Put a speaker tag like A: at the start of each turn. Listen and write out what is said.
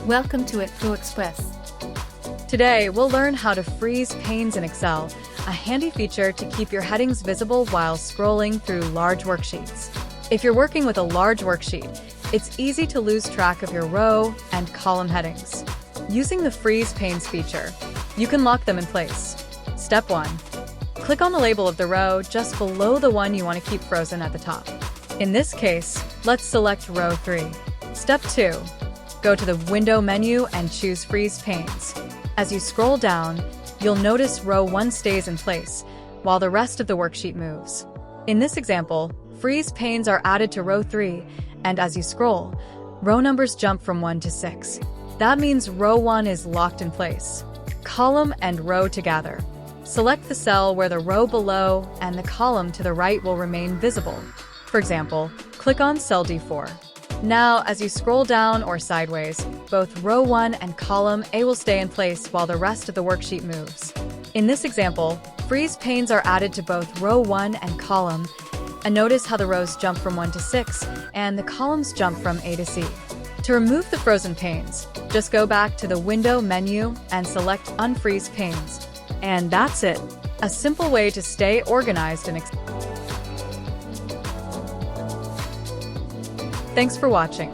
A: Welcome to Flow Express.
B: Today, we'll learn how to freeze panes in Excel, a handy feature to keep your headings visible while scrolling through large worksheets. If you're working with a large worksheet, it's easy to lose track of your row and column headings. Using the Freeze Panes feature, you can lock them in place. Step 1. Click on the label of the row just below the one you want to keep frozen at the top. In this case, let's select row 3. Step 2. Go to the Window menu and choose Freeze Panes. As you scroll down, you'll notice row 1 stays in place, while the rest of the worksheet moves. In this example, freeze panes are added to row 3, and as you scroll, row numbers jump from 1 to 6. That means row 1 is locked in place. Column and row together. Select the cell where the row below and the column to the right will remain visible. For example, click on cell D4. Now, as you scroll down or sideways, both row 1 and column A will stay in place while the rest of the worksheet moves. In this example, freeze panes are added to both row 1 and column, and notice how the rows jump from 1 to 6 and the columns jump from A to C. To remove the frozen panes, just go back to the Window menu and select Unfreeze Panes. And that's it. A simple way to stay organized in Excel. Thanks for watching.